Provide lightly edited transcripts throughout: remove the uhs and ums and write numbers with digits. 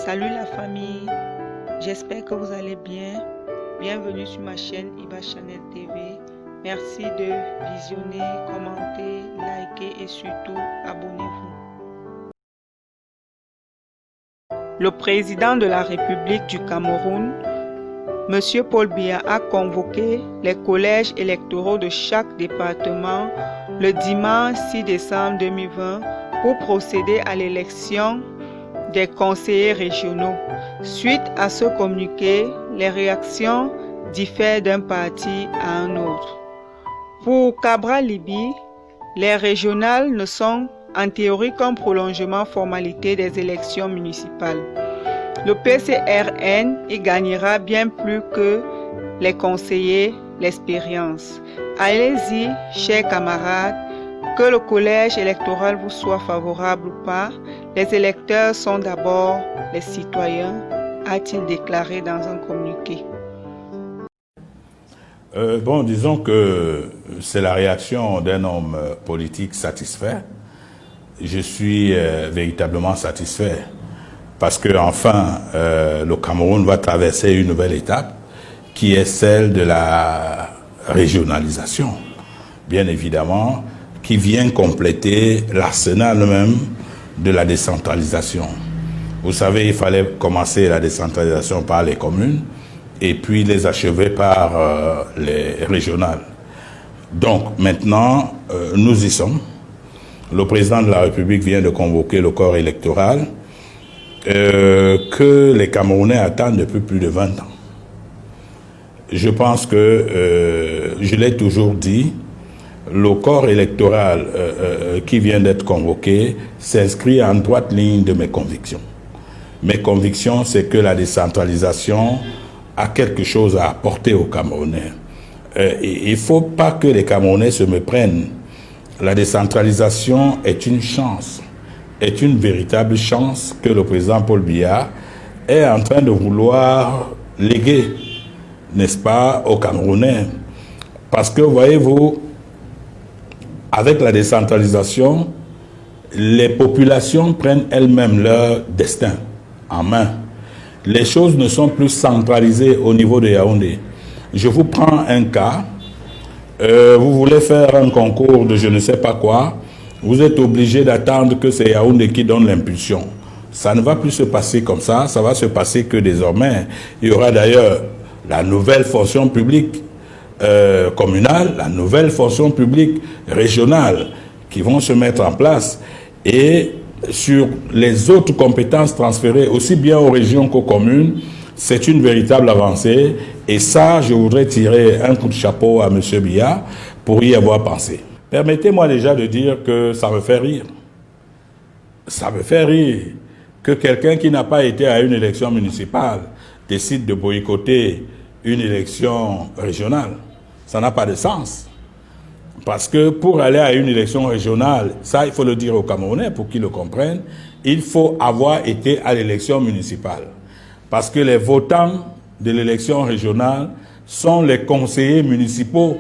Salut la famille, j'espère que vous allez bien. Bienvenue sur ma chaîne Iba Channel TV. Merci de visionner, commenter, liker et surtout abonnez-vous. Le président de la République du Cameroun, M. Paul Biya, a convoqué les collèges électoraux de chaque département le dimanche 6 décembre 2020 pour procéder à l'élection des conseillers régionaux. Suite à ce communiqué, les réactions diffèrent d'un parti à un autre. Pour Cabral Libby, les régionales ne sont en théorie qu'un prolongement formalité des élections municipales. Le PCRN y gagnera bien plus que les conseillers l'expérience. Allez-y, chers camarades, que le collège électoral vous soit favorable ou pas, les électeurs sont d'abord les citoyens, a-t-il déclaré dans un communiqué. Disons que c'est la réaction d'un homme politique satisfait. Je suis véritablement satisfait parce que enfin le Cameroun va traverser une nouvelle étape qui est celle de la régionalisation, bien évidemment, qui vient compléter l'arsenal même de la décentralisation. Vous savez, il fallait commencer la décentralisation par les communes et puis les achever par les régionales. Donc maintenant, nous y sommes. Le président de la République vient de convoquer le corps électoral que les Camerounais attendent depuis plus de 20 ans. Je pense que, je l'ai toujours dit, le corps électoral qui vient d'être convoqué s'inscrit en droite ligne de mes convictions. Mes convictions, c'est que la décentralisation a quelque chose à apporter aux Camerounais. Il ne faut pas que les Camerounais se méprennent. La décentralisation est une chance, est une véritable chance que le président Paul Biya est en train de vouloir léguer, n'est-ce pas, aux Camerounais. Parce que, voyez-vous, avec la décentralisation, les populations prennent elles-mêmes leur destin en main. Les choses ne sont plus centralisées au niveau de Yaoundé. Je vous prends un cas. Vous voulez faire un concours de je ne sais pas quoi. Vous êtes obligé d'attendre que c'est Yaoundé qui donne l'impulsion. Ça ne va plus se passer comme ça. Ça va se passer que désormais, il y aura d'ailleurs la nouvelle fonction publique communale, la nouvelle fonction publique régionale qui vont se mettre en place et sur les autres compétences transférées aussi bien aux régions qu'aux communes, c'est une véritable avancée et ça, je voudrais tirer un coup de chapeau à M. Biya pour y avoir pensé. Permettez-moi déjà de dire que ça me fait rire. Ça me fait rire que quelqu'un qui n'a pas été à une élection municipale décide de boycotter une élection régionale. Ça n'a pas de sens. Parce que pour aller à une élection régionale, ça il faut le dire aux Camerounais pour qu'ils le comprennent, il faut avoir été à l'élection municipale. Parce que les votants de l'élection régionale sont les conseillers municipaux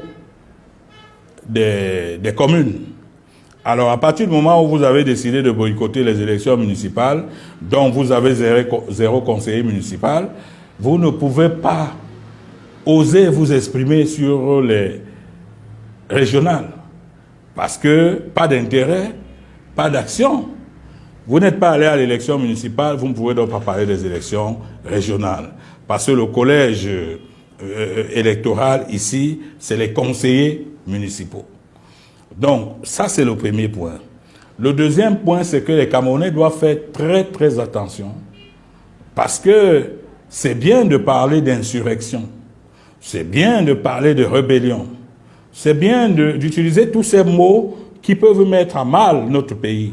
des communes. Alors à partir du moment où vous avez décidé de boycotter les élections municipales, dont vous avez zéro conseiller municipal, vous ne pouvez pas oser vous exprimer sur les régionales. Parce que pas d'intérêt, pas d'action. Vous n'êtes pas allé à l'élection municipale, vous ne pouvez donc pas parler des élections régionales. Parce que le collège électoral ici, c'est les conseillers municipaux. Donc, ça c'est le premier point. Le deuxième point, c'est que les Camerounais doivent faire très très attention. Parce que c'est bien de parler d'insurrection. C'est bien de parler de rébellion. C'est bien d'utiliser tous ces mots qui peuvent mettre à mal notre pays.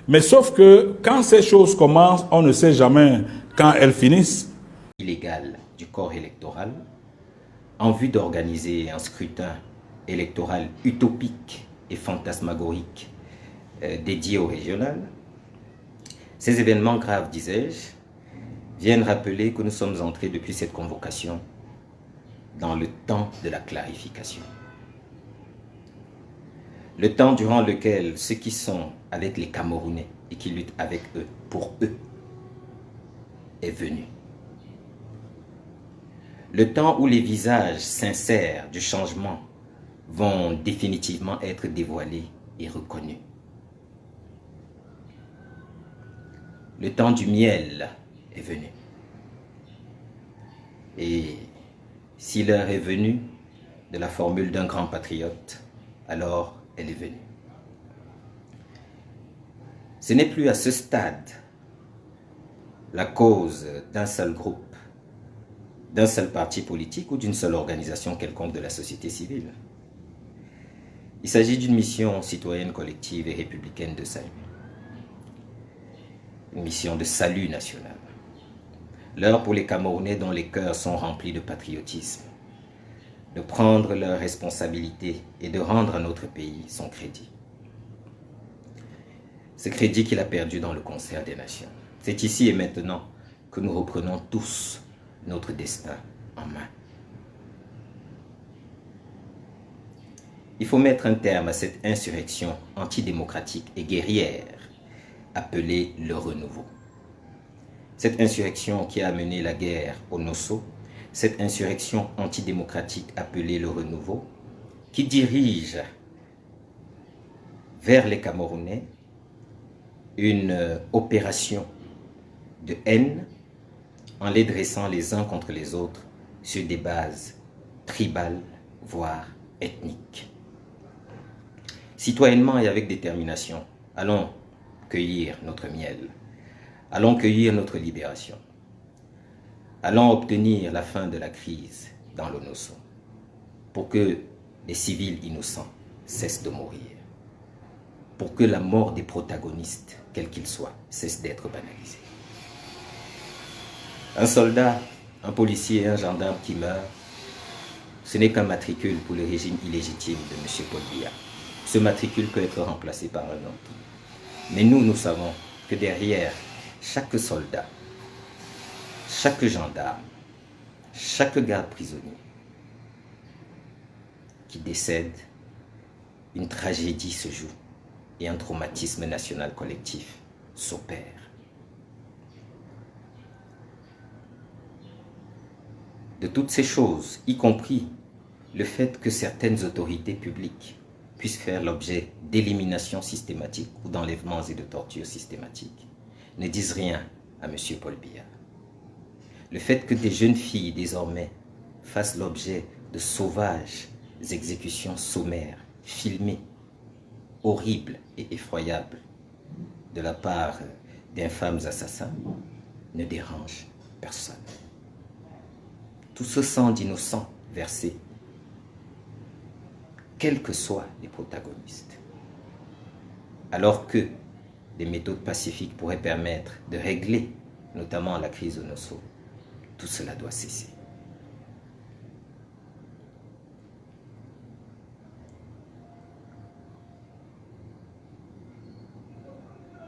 Mais sauf que quand ces choses commencent, on ne sait jamais quand elles finissent. Illégal du corps électoral en vue d'organiser un scrutin électoral utopique et fantasmagorique dédié au régional. Ces événements graves, disais-je, viennent rappeler que nous sommes entrés depuis cette convocation dans le temps de la clarification. Le temps durant lequel ceux qui sont avec les Camerounais et qui luttent avec eux, pour eux, est venu. Le temps où les visages sincères du changement vont définitivement être dévoilés et reconnus. Le temps du miel est venu. Et si l'heure est venue de la formule d'un grand patriote, alors elle est venue. Ce n'est plus à ce stade la cause d'un seul groupe, d'un seul parti politique ou d'une seule organisation quelconque de la société civile. Il s'agit d'une mission citoyenne collective et républicaine de salut. Une mission de salut national. L'heure pour les Camerounais dont les cœurs sont remplis de patriotisme, de prendre leurs responsabilités et de rendre à notre pays son crédit. Ce crédit qu'il a perdu dans le concert des nations. C'est ici et maintenant que nous reprenons tous notre destin en main. Il faut mettre un terme à cette insurrection antidémocratique et guerrière appelée le renouveau. Cette insurrection qui a mené la guerre au Nosso, cette insurrection antidémocratique appelée le renouveau, qui dirige vers les Camerounais une opération de haine en les dressant les uns contre les autres sur des bases tribales, voire ethniques. Citoyennement et avec détermination, allons cueillir notre miel, allons cueillir notre libération, allons obtenir la fin de la crise dans le Nosso pour que les civils innocents cessent de mourir, pour que la mort des protagonistes, quels qu'ils soient, cesse d'être banalisée. Un soldat, un policier et un gendarme qui meurent, ce n'est qu'un matricule pour le régime illégitime de M. Paul Biya. Ce matricule peut être remplacé par un autre. Mais nous savons que derrière chaque soldat, chaque gendarme, chaque garde prisonnier qui décède, une tragédie se joue et un traumatisme national collectif s'opère. De toutes ces choses, y compris le fait que certaines autorités publiques puissent faire l'objet d'éliminations systématiques ou d'enlèvements et de tortures systématiques, ne disent rien à M. Paul Biya. Le fait que des jeunes filles désormais fassent l'objet de sauvages exécutions sommaires, filmées, horribles et effroyables de la part d'infâmes assassins, ne dérange personne. Tout ce sang d'innocents versé, quels que soient les protagonistes, alors que des méthodes pacifiques pourraient permettre de régler notamment la crise au Nosso, tout cela doit cesser.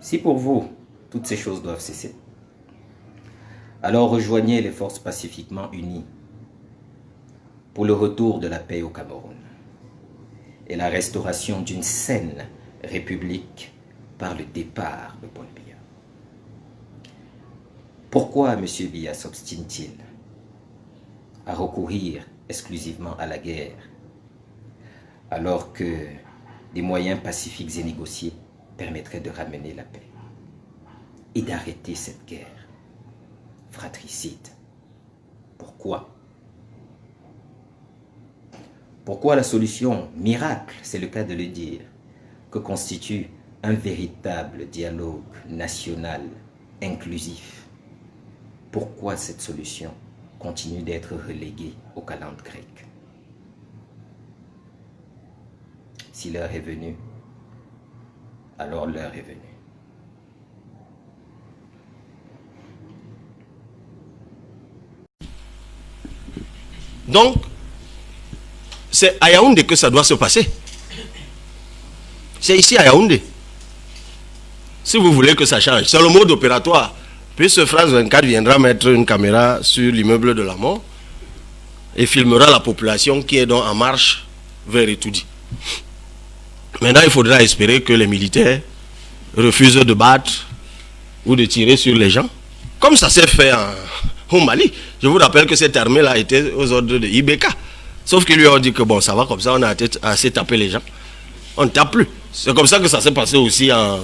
Si pour vous, toutes ces choses doivent cesser, alors rejoignez les forces pacifiquement unies pour le retour de la paix au Cameroun et la restauration d'une saine république par le départ de Paul Biya. Pourquoi M. Biya s'obstine-t-il à recourir exclusivement à la guerre alors que des moyens pacifiques et négociés permettraient de ramener la paix et d'arrêter cette guerre fratricide? Pourquoi? Pourquoi la solution miracle, c'est le cas de le dire, que constitue un véritable dialogue national inclusif? Pourquoi cette solution continue d'être reléguée aux calendes grecques? Si l'heure est venue, alors l'heure est venue. Donc, c'est à Yaoundé que ça doit se passer. C'est ici à Yaoundé. Si vous voulez que ça change, c'est le mode opératoire. Puis ce France 24 viendra mettre une caméra sur l'immeuble de la mort et filmera la population qui est donc en marche vers Etoudi. Maintenant, il faudra espérer que les militaires refusent de battre ou de tirer sur les gens, Comme ça s'est fait au Mali. Je vous rappelle que cette armée-là était aux ordres de Ibeka. Sauf qu'ils lui ont dit que bon, ça va comme ça, on a assez tapé les gens. On ne tape plus. C'est comme ça que ça s'est passé aussi en...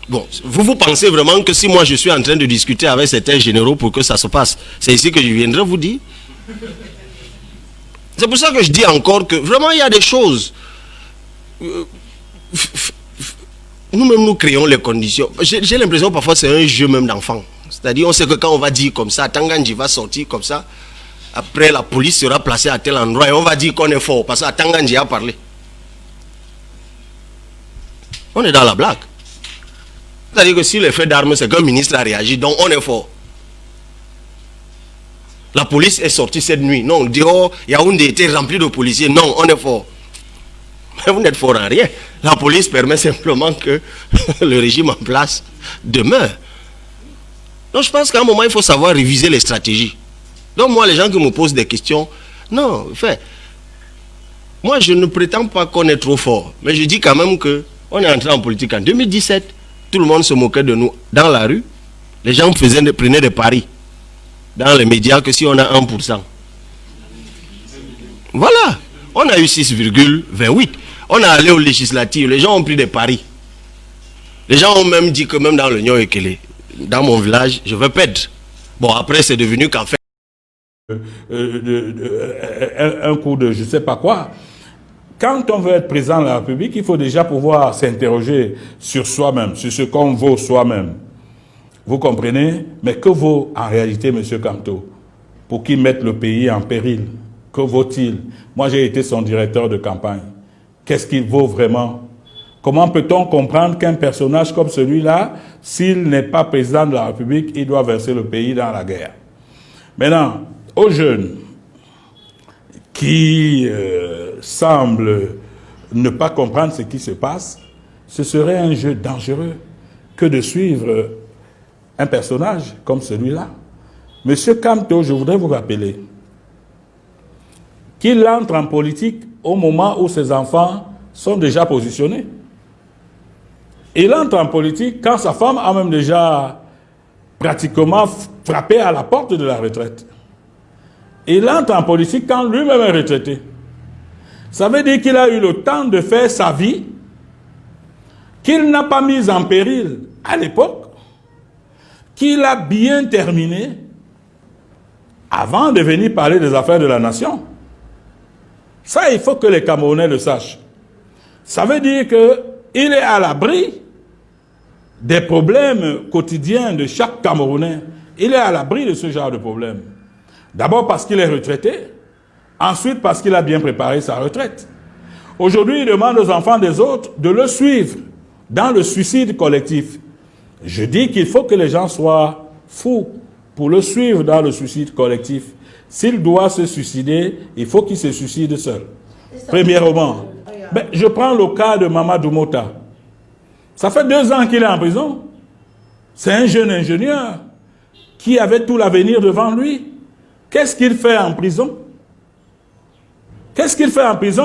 Bon, vous pensez vraiment que si moi je suis en train de discuter avec certains généraux pour que ça se passe, c'est ici que je viendrai vous dire? C'est pour ça que je dis encore que vraiment il y a des choses. Nous-mêmes nous créons les conditions. J'ai l'impression parfois c'est un jeu même d'enfant. C'est-à-dire on sait que quand on va dire comme ça, Tanganji va sortir comme ça, après la police sera placée à tel endroit et on va dire qu'on est fort parce que Tanganji a parlé. On est dans la blague. C'est-à-dire que si le fait d'armes, c'est qu'un ministre a réagi, donc on est fort. La police est sortie cette nuit. Non, on dit, oh, Yaoundé était rempli de policiers. Non, on est fort. Mais vous n'êtes fort en rien. La police permet simplement que le régime en place demeure. Donc je pense qu'à un moment, il faut savoir réviser les stratégies. Donc moi, les gens qui me posent des questions, non, enfin, moi je ne prétends pas qu'on est trop fort. Mais je dis quand même qu'on est entré en politique en 2017. Tout le monde se moquait de nous dans la rue. Les gens prenaient des paris dans les médias que si on a 1%. Voilà. On a eu 6,28. On est allé aux législatives. Les gens ont pris des paris. Les gens ont même dit que même dans le Nyo-Ekele, dans mon village, je vais perdre. Bon, après, c'est devenu qu'en fait... un coup de je ne sais pas quoi. Quand on veut être président de la République, il faut déjà pouvoir s'interroger sur soi-même, sur ce qu'on vaut soi-même. Vous comprenez? Mais que vaut en réalité M. Kamto? Pour qu'il mette le pays en péril? Que vaut-il? Moi, j'ai été son directeur de campagne. Qu'est-ce qu'il vaut vraiment? Comment peut-on comprendre qu'un personnage comme celui-là, s'il n'est pas président de la République, il doit verser le pays dans la guerre? Maintenant, aux jeunes qui semblent ne pas comprendre ce qui se passe, ce serait un jeu dangereux que de suivre un personnage comme celui-là. Monsieur Kamto, je voudrais vous rappeler qu'il entre en politique au moment où ses enfants sont déjà positionnés. Il entre en politique quand sa femme a même déjà pratiquement frappé à la porte de la retraite. Il entre en politique quand lui-même est retraité. Ça veut dire qu'il a eu le temps de faire sa vie, qu'il n'a pas mise en péril à l'époque, qu'il a bien terminé avant de venir parler des affaires de la nation. Ça, il faut que les Camerounais le sachent. Ça veut dire qu'il est à l'abri des problèmes quotidiens de chaque Camerounais. Il est à l'abri de ce genre de problèmes. D'abord parce qu'il est retraité, ensuite parce qu'il a bien préparé sa retraite. Aujourd'hui, il demande aux enfants des autres de le suivre dans le suicide collectif. Je dis qu'il faut que les gens soient fous pour le suivre dans le suicide collectif. S'il doit se suicider, il faut qu'il se suicide seul. Premièrement, je prends le cas de Mamadou Mota. Ça fait 2 ans qu'il est en prison. C'est un jeune ingénieur qui avait tout l'avenir devant lui. Qu'est-ce qu'il fait en prison? Qu'est-ce qu'il fait en prison?